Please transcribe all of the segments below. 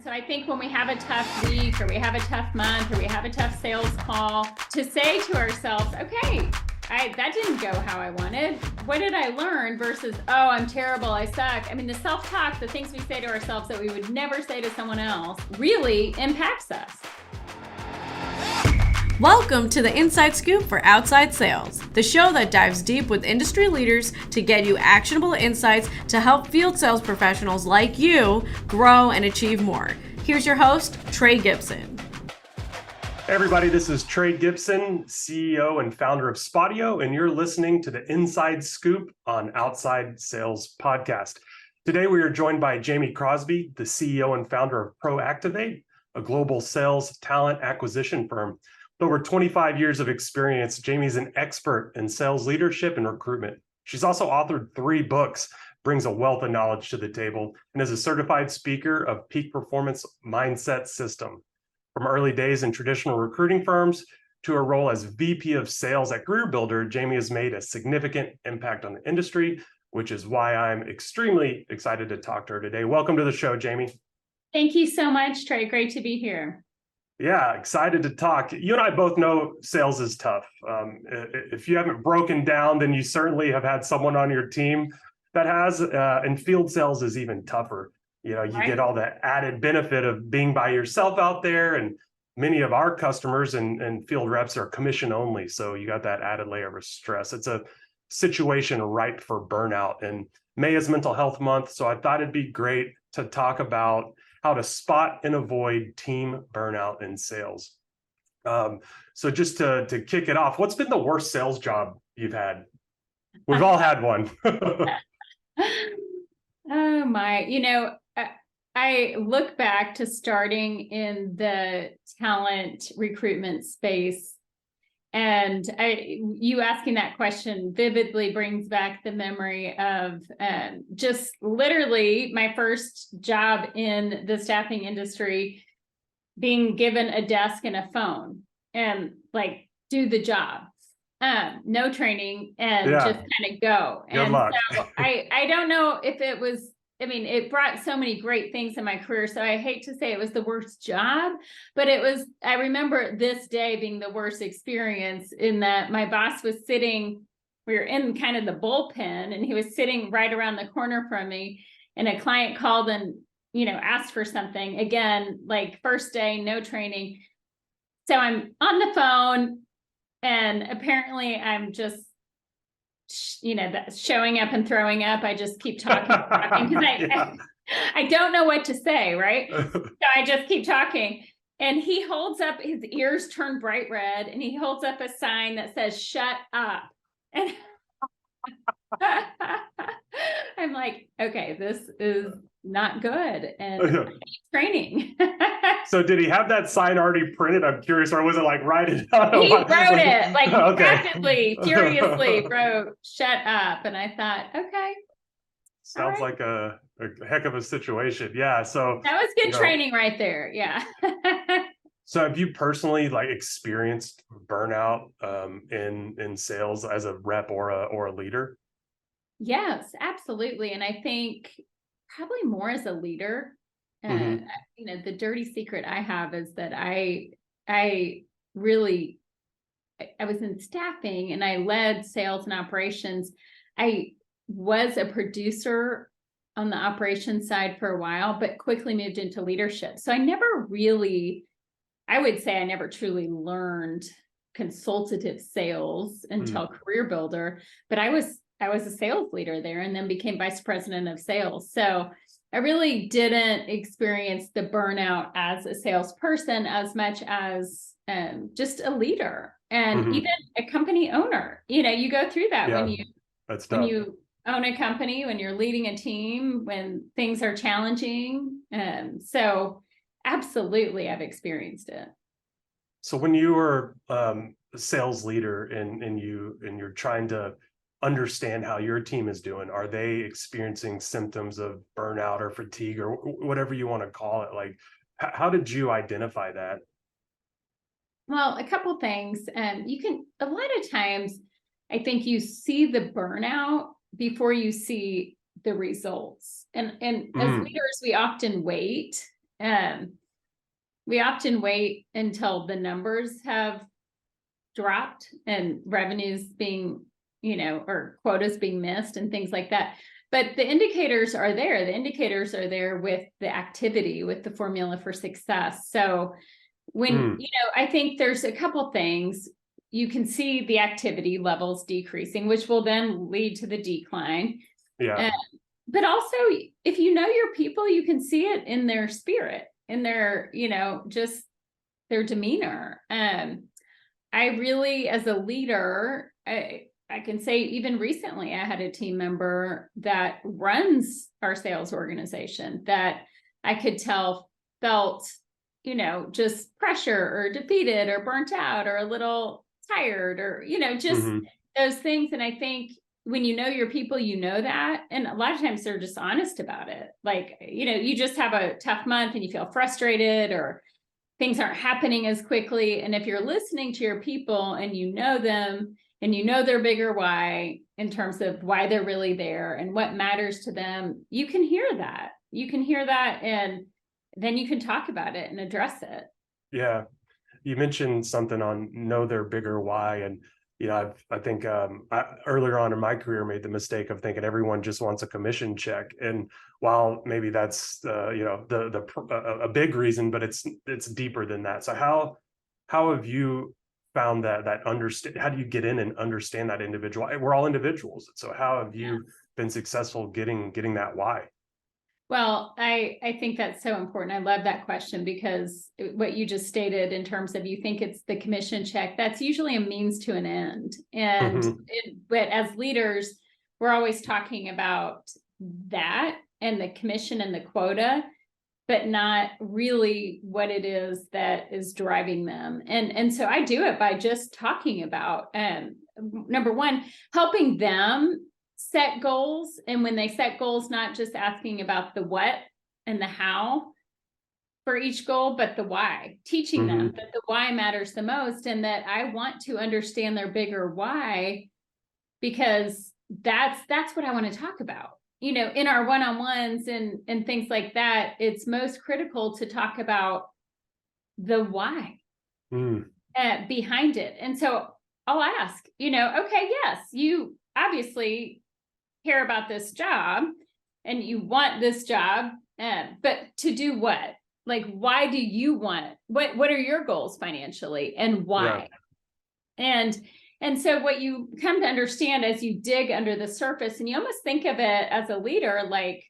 So I think when we have a tough week or we have a tough month or we have a tough sales call, to say to ourselves, okay, that didn't go how I wanted. What did I learn versus, oh, I'm terrible, I suck. I mean, the self-talk, the things we say to ourselves that we would never say to someone else really impacts us. Welcome to the Inside Scoop for Outside Sales, the show that dives deep with industry leaders to get you actionable insights to help field sales professionals like you grow and achieve more. Here's your host, Trey Gibson. Hey everybody, this is Trey Gibson, CEO and founder of Spotio, and you're listening to the Inside Scoop on Outside Sales podcast. Today we are joined by Jamie Crosbie, the CEO and founder of ProActivate, a global sales talent acquisition firm. With over 25 years of experience, Jamie's an expert in sales leadership and recruitment. She's also authored 3 books, brings a wealth of knowledge to the table, and is a certified speaker of peak performance mindset system. From early days in traditional recruiting firms to her role as VP of sales at CareerBuilder, Jamie has made a significant impact on the industry, which is why I'm extremely excited to talk to her today. Welcome to the show, Jamie. Thank you so much, Trey. Great to be here. Yeah, excited to talk. You and I both know sales is tough. If you haven't broken down, then you certainly have had someone on your team that has, and field sales is even tougher. You know, you get all the added benefit of being by yourself out there, and many of our customers and field reps are commission only. So you got that added layer of stress. It's a situation ripe for burnout, and May is Mental Health Month. So I thought it'd be great to talk about how to spot and avoid team burnout in sales. So just to kick it off, what's been the worst sales job you've had? We've all had one. Oh my, I look back to starting in the talent recruitment space, and you asking that question vividly brings back the memory of just literally my first job in the staffing industry, being given a desk and a phone and like do the job. No training and just kind of go. Good luck. So I don't know if it was, it brought so many great things in my career. So I hate to say it was the worst job, but I remember this day being the worst experience in that my boss was sitting, we were in kind of the bullpen, and he was sitting right around the corner from me, and a client called and, asked for something. Again, like first day, no training. So I'm on the phone, and apparently I'm just, showing up and throwing up. I just keep talking because I don't know what to say, right? So I just keep talking. And he holds up, his ears turn bright red, and he holds up a sign that says, "Shut up." And I'm like, okay, this is not good. And I need training. So did he have that sign already printed? I'm curious, or was it like write it out? He wrote it, like rapidly, furiously wrote, "Shut up." And I thought, okay. Sounds like a heck of a situation. Yeah. So that was good training right there. Yeah. So have you personally experienced burnout in sales as a rep or a leader? Yes, absolutely. And I think probably more as a leader. The dirty secret I have is that I was in staffing and I led sales and operations. I was a producer on the operations side for a while, but quickly moved into leadership. So I never truly learned consultative sales until CareerBuilder, but I was a sales leader there and then became vice president of sales. So I really didn't experience the burnout as a salesperson as much as just a leader and even a company owner. You go through that when you own a company, when you're leading a team, when things are challenging. So absolutely, I've experienced it. So when you were a sales leader and you're trying to understand how your team is doing, are they experiencing symptoms of burnout or fatigue or whatever you want to call it? Like, how did you identify that? Well, a couple things. A lot of times, I think you see the burnout before you see the results. And as leaders, we often wait we often wait until the numbers have dropped and revenues being, or quotas being missed and things like that. But the indicators are there. The indicators are there with the activity, with the formula for success. So when, I think there's a couple things. You can see the activity levels decreasing, which will then lead to the decline. Yeah. But also, if you know your people, you can see it in their spirit, in their, just their demeanor. I really, as a leader, I can say even recently, I had a team member that runs our sales organization that I could tell felt, just pressure or defeated or burnt out or a little tired or, just those things. And I think when you know your people, you know that. And a lot of times they're just honest about it. Like, you just have a tough month and you feel frustrated or things aren't happening as quickly. And if you're listening to your people and you know them and you know their bigger why in terms of why they're really there and what matters to them, you can hear that. You can hear that and then you can talk about it and address it. Yeah. You mentioned something on know their bigger why. And, I think I earlier on in my career made the mistake of thinking everyone just wants a commission check. And while maybe that's, a big reason, but it's deeper than that. So how have you found that understand, how do you get in and understand that individual? We're all individuals. So how have you been successful getting that why? Well, I think that's so important. I love that question because what you just stated in terms of you think it's the commission check, that's usually a means to an end. And but as leaders, we're always talking about that and the commission and the quota, but not really what it is that is driving them. And so I do it by just talking about, number one, helping them set goals. And when they set goals, not just asking about the what and the how for each goal, but the why, teaching them that the why matters the most and that I want to understand their bigger why, because that's what I want to talk about. In our one-on-ones and things like that, it's most critical to talk about the why behind it. And so I'll ask, okay, yes, you obviously care about this job and you want this job, but to do what? Like, why do you want, what are your goals financially and why? Yeah. And so what you come to understand as you dig under the surface, and you almost think of it as a leader, like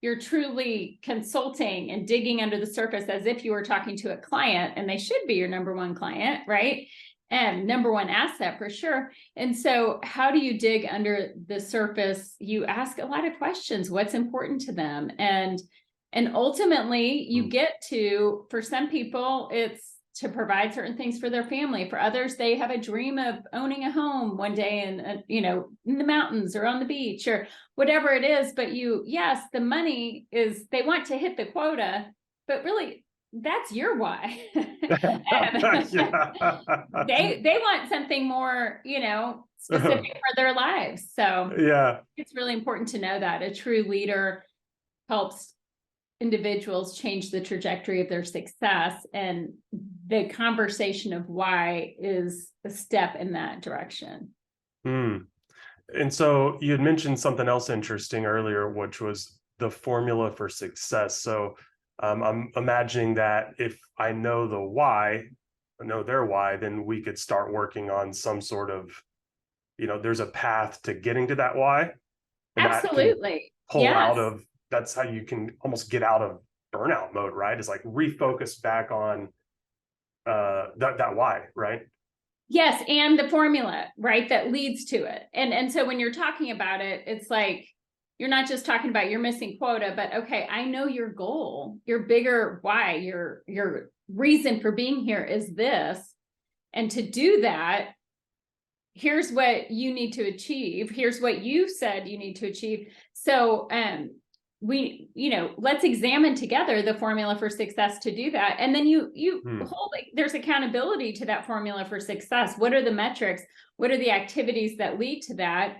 you're truly consulting and digging under the surface as if you were talking to a client, and they should be your number one client, right? And number one asset for sure. And so how do you dig under the surface? You ask a lot of questions. What's important to them? And ultimately you get to, for some people, it's to provide certain things for their family. For others, they have a dream of owning a home one day in, in the mountains or on the beach or whatever it is. But yes, the money is, they want to hit the quota, but really that's your why. They want something more, specific for their lives. So it's really important to know that a true leader helps individuals change the trajectory of their success, and the conversation of why is a step in that direction. And so you had mentioned something else interesting earlier, which was the formula for success. So I'm imagining that if I know the why, I know their why, then we could start working on some sort of, there's a path to getting to that why. Absolutely. Pull out of, that's how you can almost get out of burnout mode, right? It's like refocus back on that why, right? Yes, and the formula, right, that leads to it. And so when you're talking about it, it's like, you're not just talking about your missing quota, but okay, I know your goal, your bigger why, your reason for being here is this. And to do that, here's what you need to achieve. Here's what you said you need to achieve. So let's examine together the formula for success to do that. And then you hold, there's accountability to that formula for success. What are the metrics? What are the activities that lead to that?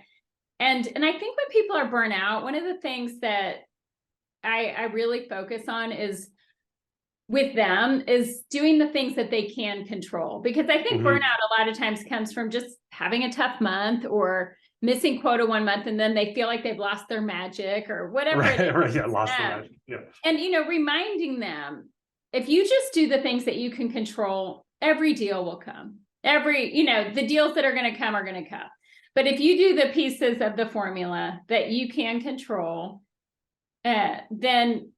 And I think when people are burnt out, one of the things that I really focus on is with them is doing the things that they can control. Because I think burnout a lot of times comes from just having a tough month or missing quota one month, and then they feel like they've lost their magic or whatever it is. Right, yeah, lost the magic. Yeah. And, reminding them, if you just do the things that you can control, every deal will come. The deals that are going to come are going to come. But if you do the pieces of the formula that you can control, then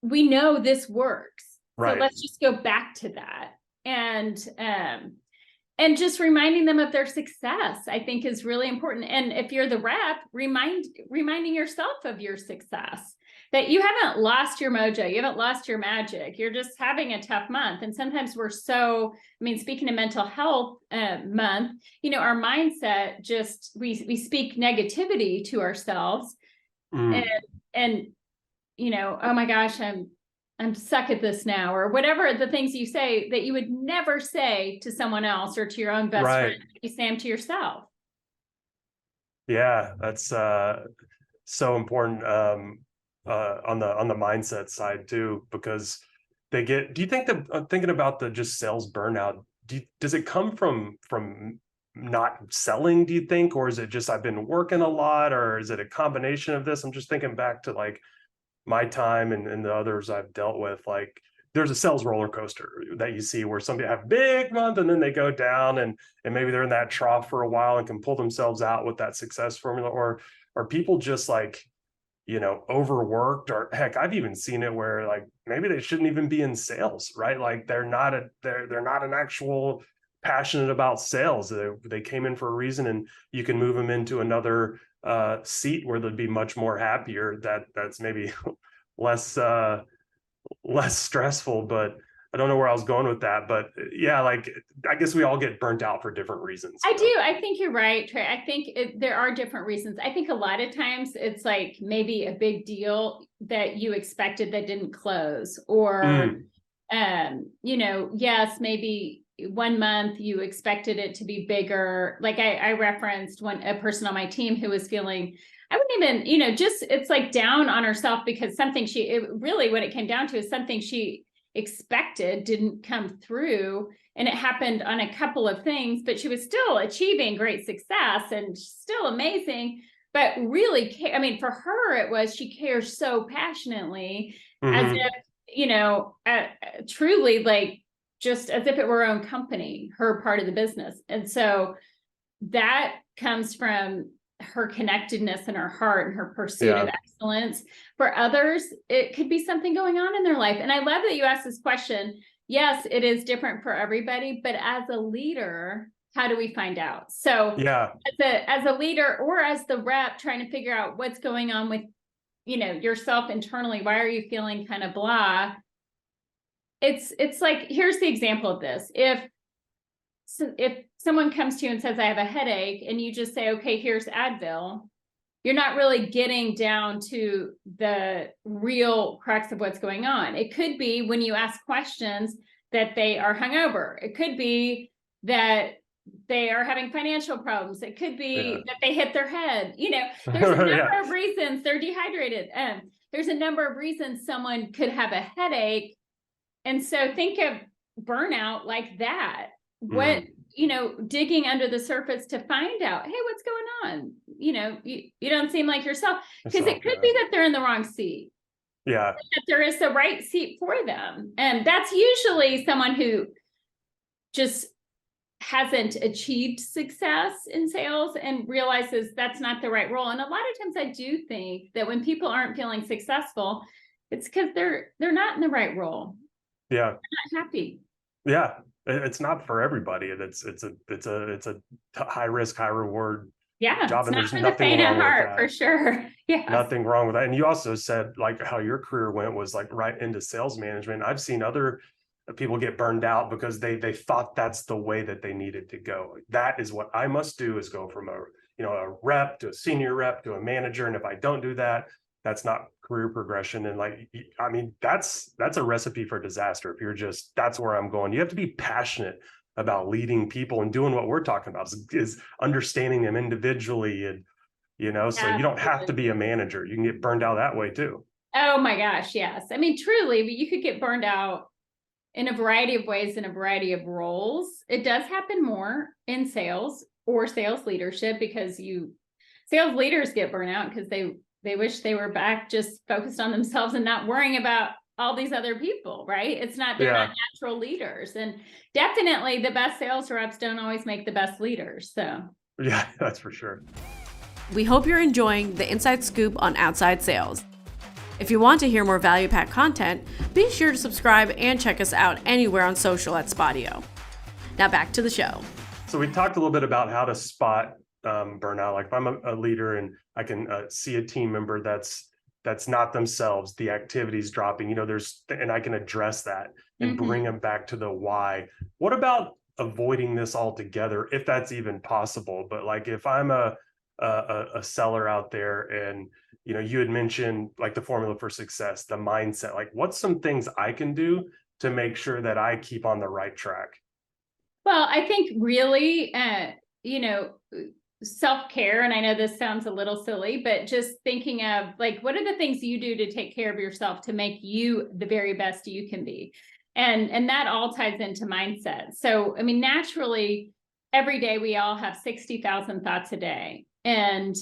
we know this works. Right. So let's just go back to that. And just reminding them of their success, I think, is really important. And if you're the rep, reminding yourself of your success, that you haven't lost your mojo, you haven't lost your magic, you're just having a tough month. And sometimes we're speaking of mental health month, our mindset we speak negativity to ourselves and oh my gosh, I'm stuck at this now, or whatever the things you say that you would never say to someone else or to your own best friend, you say them to yourself. Yeah, that's so important on the mindset side too, because do you think that thinking about the just sales burnout, does it come from not selling, do you think, or is it just I've been working a lot, or is it a combination of this? I'm just thinking back to like my time and the others I've dealt with, like there's a sales roller coaster that you see where somebody have big month and then they go down and maybe they're in that trough for a while and can pull themselves out with that success formula, or people just like, overworked, or heck, I've even seen it where like maybe they shouldn't even be in sales, right? Like they're not an actual passionate about sales. They came in for a reason, and you can move them into another seat where they'd be much more happier. That's maybe less stressful, but I don't know where I was going with that. But yeah, like I guess we all get burnt out for different reasons. I do. I think you're right, Trey. I think there are different reasons. I think a lot of times it's like maybe a big deal that you expected that didn't close, or yes, maybe 1 month you expected it to be bigger. Like I referenced a person on my team who was feeling, I wouldn't even, it's like down on herself because something what it came down to is something she expected didn't come through, and it happened on a couple of things, but she was still achieving great success and still amazing. But really, for her, it was, she cares so passionately, as if, truly, like, just as if it were her own company, her part of the business. And so that comes from her connectedness in her heart and her pursuit of excellence. For others, it could be something going on in their life. And I love that you asked this question. Yes, it is different for everybody, but as a leader, how do we find out? So as a leader or as the rep trying to figure out what's going on with, yourself internally, why are you feeling kind of blah? It's like, here's the example of this. If someone comes to you and says, I have a headache, and you just say, okay, here's Advil, you're not really getting down to the real crux of what's going on. It could be, when you ask questions, that they are hungover. It could be that they are having financial problems. It could be that they hit their head. There's a number of reasons they're dehydrated. There's a number of reasons someone could have a headache. And so think of burnout like that. What, digging under the surface to find out, hey, what's going on? You don't seem like yourself, because it could be that they're in the wrong seat. Yeah. That there is the right seat for them. And that's usually someone who just hasn't achieved success in sales and realizes that's not the right role. And a lot of times I do think that when people aren't feeling successful, it's because they're not in the right role. Yeah. They're not happy. Yeah. It's not for everybody. It's a high risk, high reward job, and there's nothing wrong with that. For sure. Yeah. Nothing wrong with that. And you also said like how your career went was like right into sales management. I've seen other people get burned out because they thought that's the way that they needed to go. That is what I must do, is go from a rep to a senior rep to a manager. And if I don't do that, that's not career progression. And that's a recipe for disaster. If you're just, that's where I'm going. You have to be passionate about leading people and doing what we're talking about, is understanding them individually. And, so you don't have to be a manager. You can get burned out that way too. Oh my gosh, yes. I mean, truly, but you could get burned out in a variety of ways, in a variety of roles. It does happen more in sales or sales leadership, because sales leaders get burnt out because they wish they were back just focused on themselves and not worrying about all these other people, right? They're not natural leaders. And definitely the best sales reps don't always make the best leaders. So Yeah, that's for sure. We hope you're enjoying the inside scoop on outside sales. If you want to hear more value-packed content, be sure to subscribe and check us out anywhere on social at Spodio. Now back to the show. So we talked a little bit about how to spot burnout. Like if I'm a leader and I can see a team member that's not themselves, the activity's dropping, and I can address that and bring them back to the why. What about avoiding this altogether, if that's even possible? But like if I'm a seller out there, and you had mentioned like the formula for success, the mindset, like what's some things I can do to make sure that I keep on the right track? Well, I think really, self-care, and I know this sounds a little silly, but just thinking of like, what are the things you do to take care of yourself to make you the very best you can be? And that all ties into mindset. So, I mean, naturally, every day we all have 60,000 thoughts a day, and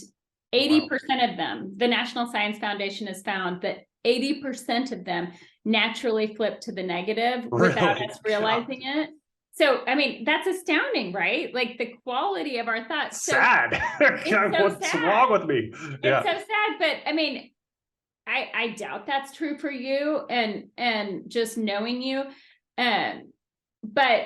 80% of them, the National Science Foundation has found that 80% of them naturally flip to the negative without us realizing it. So, I mean, that's astounding, right? Like the quality of our thoughts. Sad. What's wrong with me? It's so sad, but I mean, I doubt that's true for you, and just knowing you. But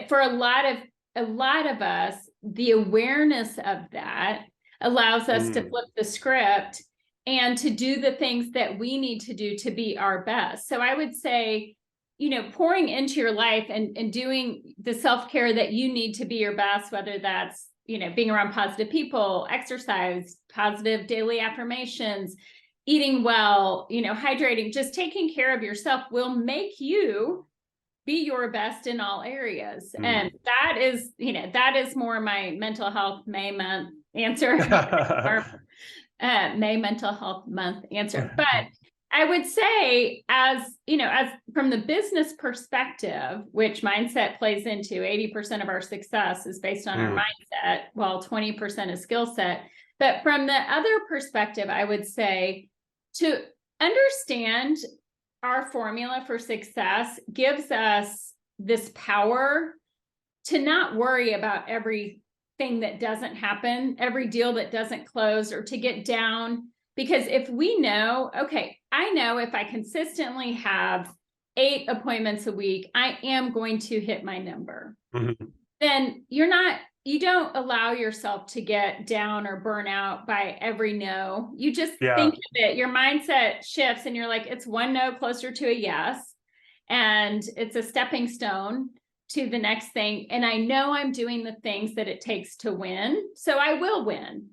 for a lot of us, the awareness of that allows us to flip the script and to do the things that we need to do to be our best. So I would say, pouring into your life and doing the self-care that you need to be your best, whether that's, being around positive people, exercise, positive daily affirmations, eating well, hydrating, just taking care of yourself will make you be your best in all areas. And that is more my mental health May month answer, or May mental health month answer. But I would say, as from the business perspective, which mindset plays into 80% of our success is based on our mindset, while 20% is skill set. But from the other perspective, I would say to understand our formula for success gives us this power to not worry about everything that doesn't happen, every deal that doesn't close, or to get down. Because if we know, okay, I know if I consistently have 8 appointments a week, I am going to hit my number. Then you don't allow yourself to get down or burn out by every no. You just think of it. Your mindset shifts and you're like, it's one no closer to a yes. And it's a stepping stone to the next thing. And I know I'm doing the things that it takes to win. So I will win.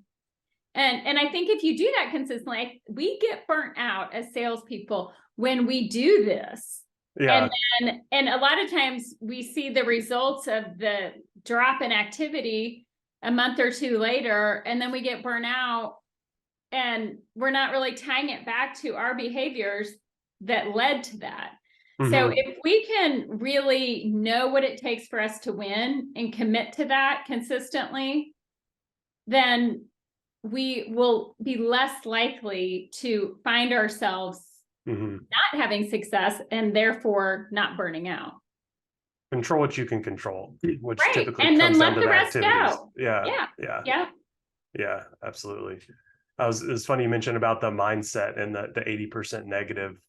And I think if you do that consistently, we get burnt out as salespeople when we do this. And a lot of times we see the results of the drop in activity a month or two later, and then we get burnt out, and we're not really tying it back to our behaviors that led to that. So if we can really know what it takes for us to win and commit to that consistently, then we will be less likely to find ourselves not having success, and therefore not burning out. Control what you can control, which right. typically and comes then down let to the rest activities. go. Yeah, absolutely. It's funny you mentioned about the mindset and the 80% negative.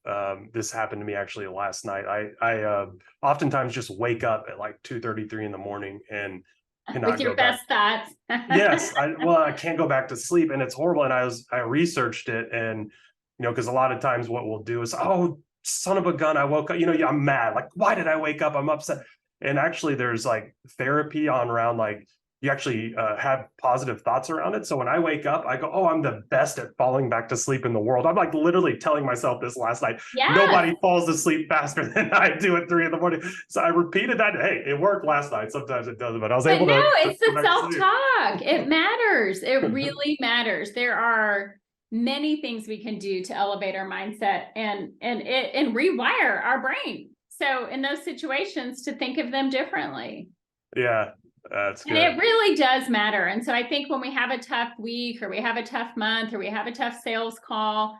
This happened to me actually last night. I oftentimes just wake up at like 2:33 in the morning and cannot with your go back. best thoughts. Yes, I can't go back to sleep, and it's horrible. And I researched it, and because a lot of times what we'll do is, oh, son of a gun, I woke up, I'm mad. Like, why did I wake up? I'm upset. And actually there's like therapy around like, you actually have positive thoughts around it. So when I wake up, I go, oh, I'm the best at falling back to sleep in the world. I'm like literally telling myself this last night. Yes. Nobody falls asleep faster than I do at 3 a.m. So I repeated that. Hey, it worked last night. Sometimes it doesn't, but I was able to. No, it's the self-talk. It matters. It really matters. There are many things we can do to elevate our mindset and rewire our brain. So in those situations, to think of them differently. Yeah, that's good. And it really does matter. And so I think when we have a tough week, or we have a tough month, or we have a tough sales call,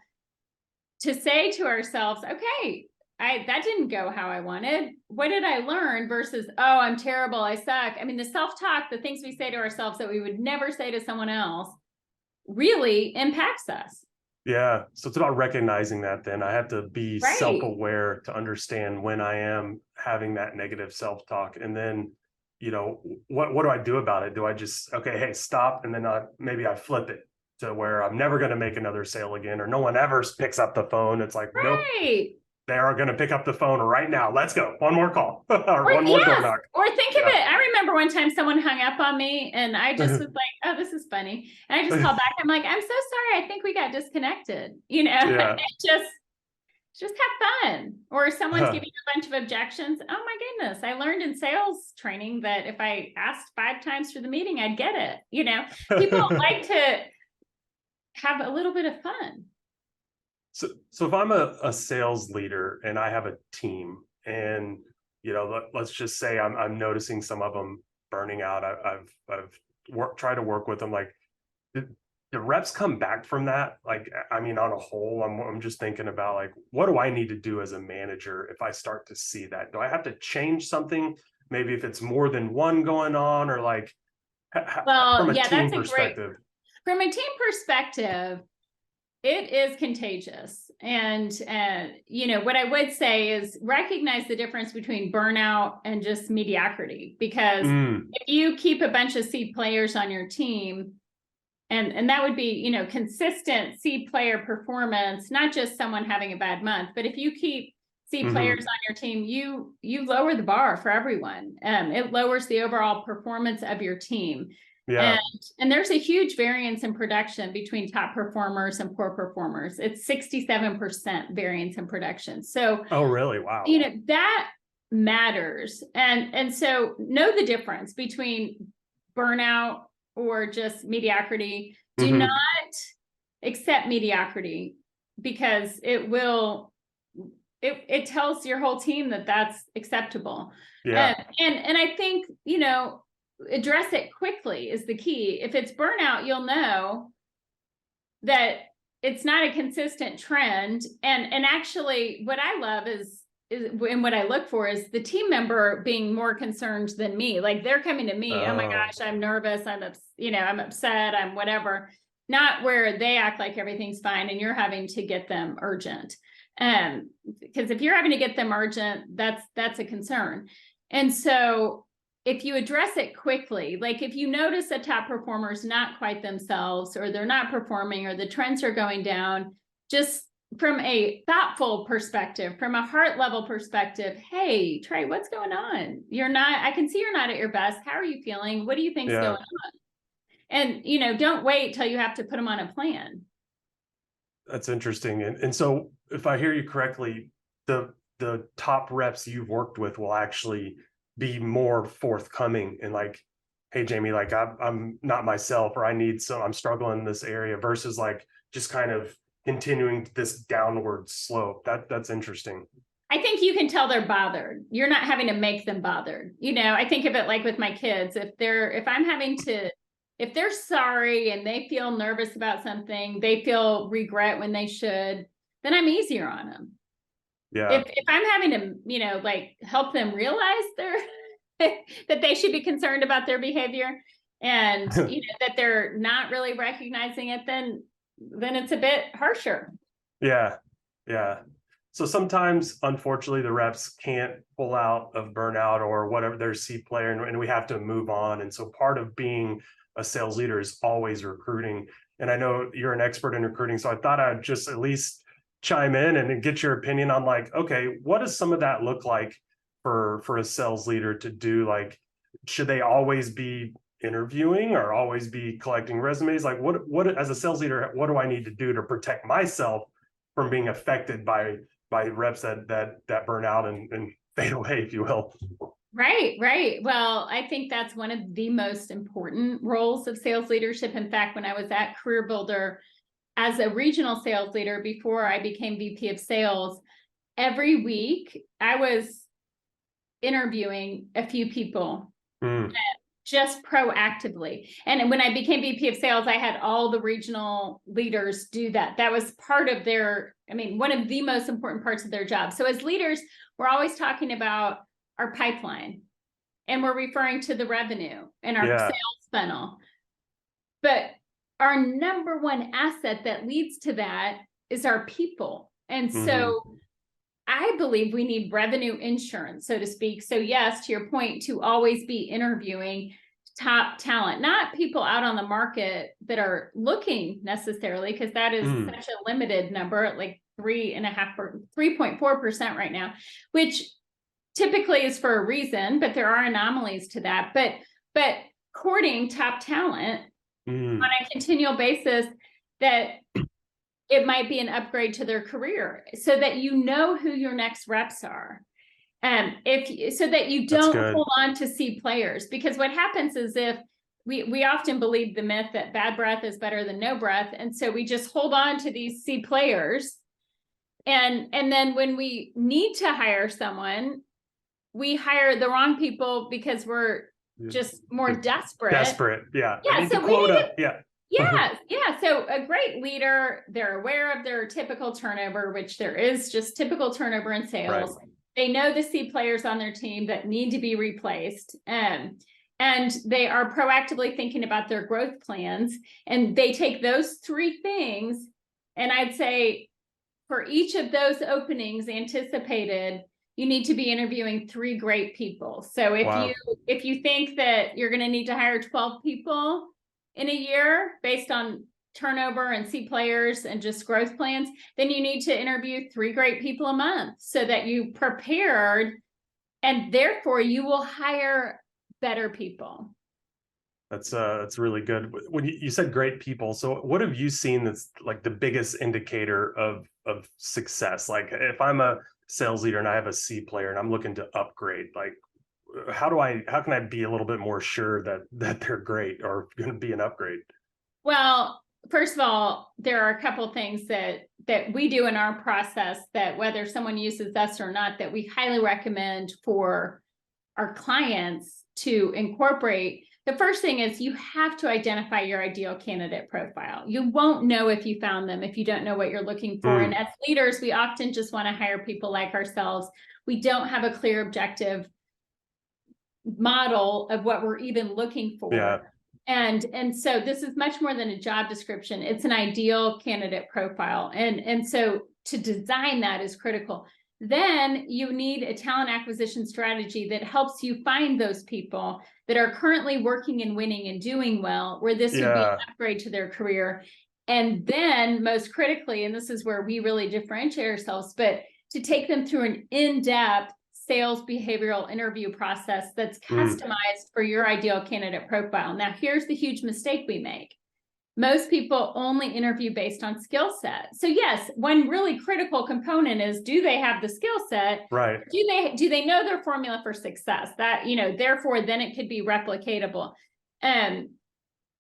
to say to ourselves, okay, that didn't go how I wanted. What did I learn? Versus, oh, I'm terrible, I suck. I mean, the self-talk, the things we say to ourselves that we would never say to someone else, really impacts us. Yeah. So it's about recognizing that then. I have to be Right. self-aware to understand when I am having that negative self-talk. And then, what do I do about it? Do I just, okay, hey, stop. And then maybe I flip it to where I'm never going to make another sale again, or no one ever picks up the phone. It's like, nope, Right. they are going to pick up the phone right now. Let's go. One more call or one more door knock. Or think of it. I remember one time someone hung up on me and I just was like, oh, this is funny. And I just called back. I'm like, I'm so sorry. I think we got disconnected, Yeah. Just have fun. Or someone's giving you a bunch of objections. Oh my goodness. I learned in sales training that if I asked 5 times for the meeting, I'd get it. People like to have a little bit of fun. So if I'm a sales leader and I have a team, and let's just say I'm noticing some of them burning out. I've tried to work with them. Like, the reps come back from that? Like, I mean, on a whole, I'm just thinking about, like, what do I need to do as a manager if I start to see that? Do I have to change something? Maybe if it's more than one going on, or like, from a team perspective. From a team perspective, it is contagious. And, what I would say is recognize the difference between burnout and just mediocrity. Because if you keep a bunch of C players on your team, and that would be, consistent C player performance, not just someone having a bad month, but if you keep C players on your team, you lower the bar for everyone. It lowers the overall performance of your team. Yeah. And there's a huge variance in production between top performers and poor performers. It's 67% variance in production. So, oh, really? Wow. That matters. And so know the difference between burnout or just mediocrity. Do not accept mediocrity, because it tells your whole team that that's acceptable. Yeah. And I think, address it quickly is the key. If it's burnout, you'll know that it's not a consistent trend. And actually what I love is and what I look for is the team member being more concerned than me. Like, they're coming to me, oh my gosh, I'm nervous, I'm upset, I'm whatever. Not where they act like everything's fine and you're having to get them urgent. Because if you're having to get them urgent, that's a concern. And so if you address it quickly, like if you notice a top performer is not quite themselves, or they're not performing, or the trends are going down, just from a thoughtful perspective, from a heart level perspective, hey, Trey, what's going on? I can see you're not at your best. How are you feeling? What do you think's going on? And, don't wait till you have to put them on a plan. That's interesting. And so if I hear you correctly, the top reps you've worked with will actually be more forthcoming and like, hey, Jamie, like I'm not myself, or I'm struggling in this area, versus like just kind of continuing this downward slope. That's interesting. I think you can tell they're bothered. You're not having to make them bothered. I think of it like with my kids. If they're sorry and they feel nervous about something, they feel regret when they should, then I'm easier on them. Yeah. If I'm having to, help them realize that they should be concerned about their behavior, and, that they're not really recognizing it, then it's a bit harsher. Yeah. Yeah. So sometimes, unfortunately, the reps can't pull out of burnout or whatever, their C player, and we have to move on. And so part of being a sales leader is always recruiting. And I know you're an expert in recruiting, so I thought I'd just at least chime in and get your opinion on, like, okay, what does some of that look like for a sales leader to do? Like, should they always be interviewing or always be collecting resumes? Like, what as a sales leader, what do I need to do to protect myself from being affected by reps that burn out and fade away, if you will? Right. Well, I think that's one of the most important roles of sales leadership. In fact, when I was at CareerBuilder, as a regional sales leader, before I became VP of sales, every week I was interviewing a few people just proactively. And when I became VP of sales, I had all the regional leaders do that. That was part of their, one of the most important parts of their job. So as leaders, we're always talking about our pipeline, and we're referring to the revenue and our sales funnel. But our number one asset that leads to that is our people. And so I believe we need revenue insurance, so to speak. So yes, to your point, to always be interviewing top talent, not people out on the market that are looking necessarily, because that is such a limited number, like 3.4% right now, which typically is for a reason, but there are anomalies to that. But courting top talent on a continual basis, that it might be an upgrade to their career, so that you know who your next reps are. So that you don't hold on to C players, because what happens is, if we often believe the myth that bad breath is better than no breath. And so we just hold on to these C players. And then when we need to hire someone, we hire the wrong people because we're just more desperate. Yeah. Yeah. So quota. Yeah. So a great leader, they're aware of their typical turnover, which there is just typical turnover in sales. Right. They know the C players on their team that need to be replaced. And they are proactively thinking about their growth plans. And they take those three things. And I'd say for each of those openings anticipated, you need to be interviewing 3 great people. So if you think that you're going to need to hire 12 people in a year based on turnover and C players and just growth plans, then you need to interview 3 great people a month, so that you prepared, and therefore you will hire better people. That's really good. When you said great people, so what have you seen that's like the biggest indicator of success? Like, if I'm a sales leader and I have a C player and I'm looking to upgrade, like, how can I be a little bit more sure that they're great or going to be an upgrade? Well, first of all, there are a couple of things that we do in our process, that whether someone uses us or not, that we highly recommend for our clients to incorporate. The first thing is, you have to identify your ideal candidate profile. You won't know if you found them if you don't know what you're looking for. And as leaders, we often just want to hire people like ourselves. We don't have a clear objective model of what we're even looking for. Yeah. And so this is much more than a job description. It's an ideal candidate profile. And so to design that is critical. Then you need a talent acquisition strategy that helps you find those people that are currently working and winning and doing well, where this would be an upgrade to their career. And then most critically, and this is where we really differentiate ourselves, but to take them through an in-depth sales behavioral interview process that's customized for your ideal candidate profile. Now, here's the huge mistake we make. Most people only interview based on skill set. So yes, one really critical component is, do they have the skill set? Right. Do they know their formula for success? That, therefore then it could be replicatable. Have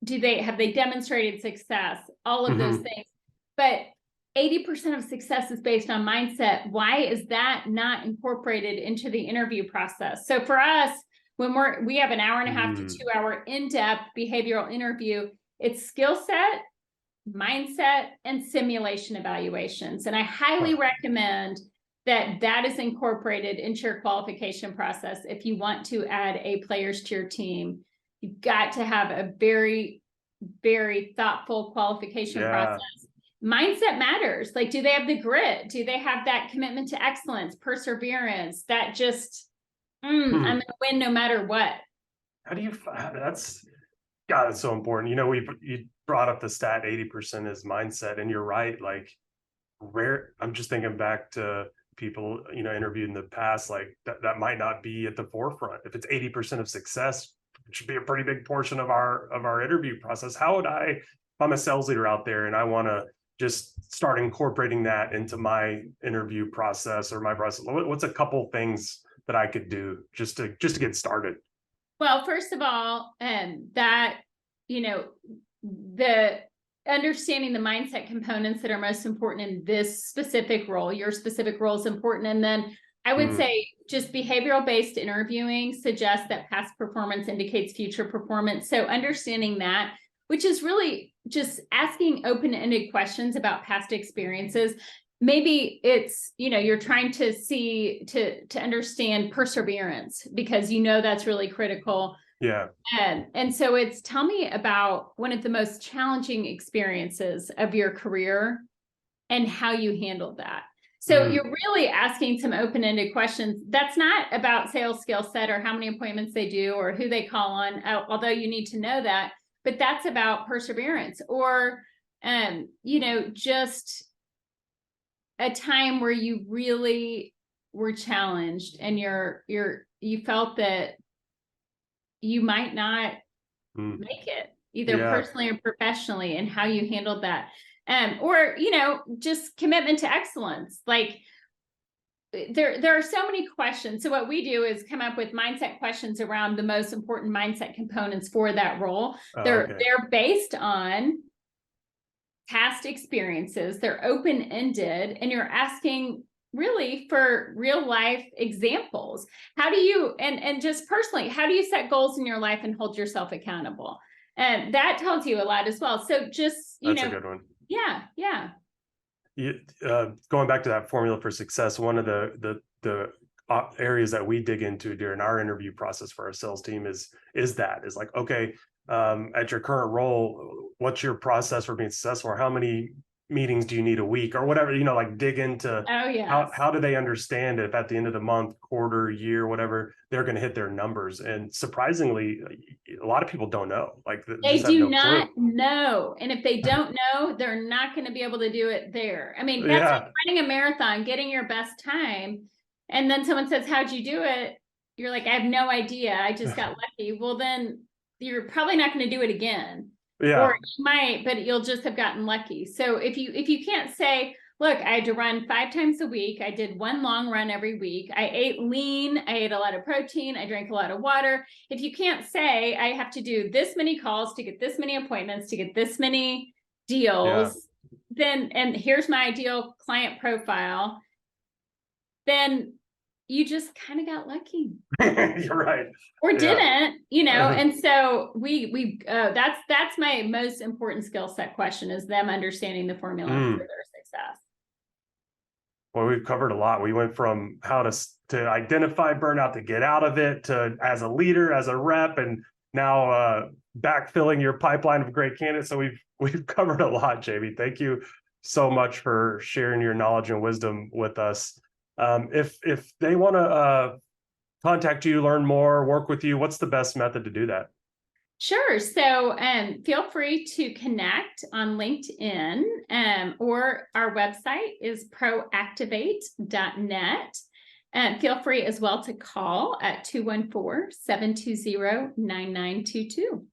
they demonstrated success? All of those things. But 80% of success is based on mindset. Why is that not incorporated into the interview process? So for us, when we have an hour and a half to 2 hour in-depth behavioral interview, it's skill set, mindset, and simulation evaluations. And I highly recommend that is incorporated into your qualification process. If you want to add A players to your team, you've got to have a very, very thoughtful qualification process. Mindset matters. Like, do they have the grit? Do they have that commitment to excellence, perseverance, that just, I'm going to win no matter what? How do you, God, it's so important. You brought up the stat 80% is mindset, and you're right. Like, I'm just thinking back to people, interviewed in the past, like that might not be at the forefront. If it's 80% of success, it should be a pretty big portion of our interview process. How would if I'm a sales leader out there and I want to just start incorporating that into my interview process or my process, what's a couple things that I could do just to get started? Well, first of all, the understanding the mindset components that are most important in this specific role. Your specific role is important. And then I would say just behavioral-based interviewing suggests that past performance indicates future performance. So understanding that, which is really just asking open-ended questions about past experiences. Maybe it's, you're trying to see, to understand perseverance, because that's really critical. Yeah. And so it's, tell me about one of the most challenging experiences of your career and how you handled that. So you're really asking some open-ended questions. That's not about sales skill set or how many appointments they do or who they call on, although you need to know that, but that's about perseverance or, just a time where you really were challenged and you felt that you might not make it either personally or professionally, and how you handled that. Or, just commitment to excellence. Like there are so many questions. So what we do is come up with mindset questions around the most important mindset components for that role. They're based on past experiences. They're open-ended, and you're asking really for real life examples. How do you, and just personally, how do you set goals in your life and hold yourself accountable? And that tells you a lot as well. So just, That's a good one. Yeah. Going back to that formula for success, one of the areas that we dig into during our interview process for our sales team is like, okay, at your current role, what's your process for being successful? Or how many meetings do you need a week or whatever, like dig into how do they understand if at the end of the month, quarter, year, whatever, they're going to hit their numbers. And surprisingly, a lot of people don't know. Like they do not know. And if they don't know, they're not going to be able to do it there. I mean, that's like running a marathon, getting your best time. And then someone says, how'd you do it? You're like, I have no idea. I just got lucky. Well, then you're probably not going to do it again. Yeah. Or you might, but you'll just have gotten lucky. So if you can't say, look, I had to run 5 times a week. I did 1 long run every week. I ate lean. I ate a lot of protein. I drank a lot of water. If you can't say, I have to do this many calls to get this many appointments, to get this many deals, then, and here's my ideal client profile, then you just kind of got lucky. You're right. Or didn't, and so we that's my most important skill set question, is them understanding the formula for their success. Well, we've covered a lot. We went from how to identify burnout, to get out of it, to as a leader, as a rep, and now backfilling your pipeline of great candidates. So we've covered a lot, Jamie. Thank you so much for sharing your knowledge and wisdom with us. If they want to contact you, learn more, work with you, what's the best method to do that? Sure. So feel free to connect on LinkedIn, or our website is proactivate.net. Feel free as well to call at 214-720-9922.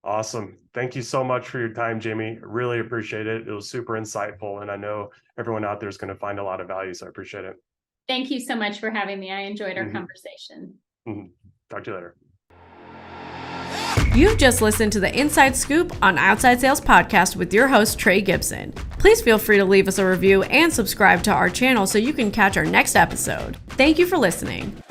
Awesome. Thank you so much for your time, Jamie. Really appreciate it. It was super insightful, and I know everyone out there is going to find a lot of value, so I appreciate it. Thank you so much for having me. I enjoyed our conversation. Talk to you later. You've just listened to the Inside Scoop on Outside Sales Podcast with your host, Trey Gibson. Please feel free to leave us a review and subscribe to our channel so you can catch our next episode. Thank you for listening.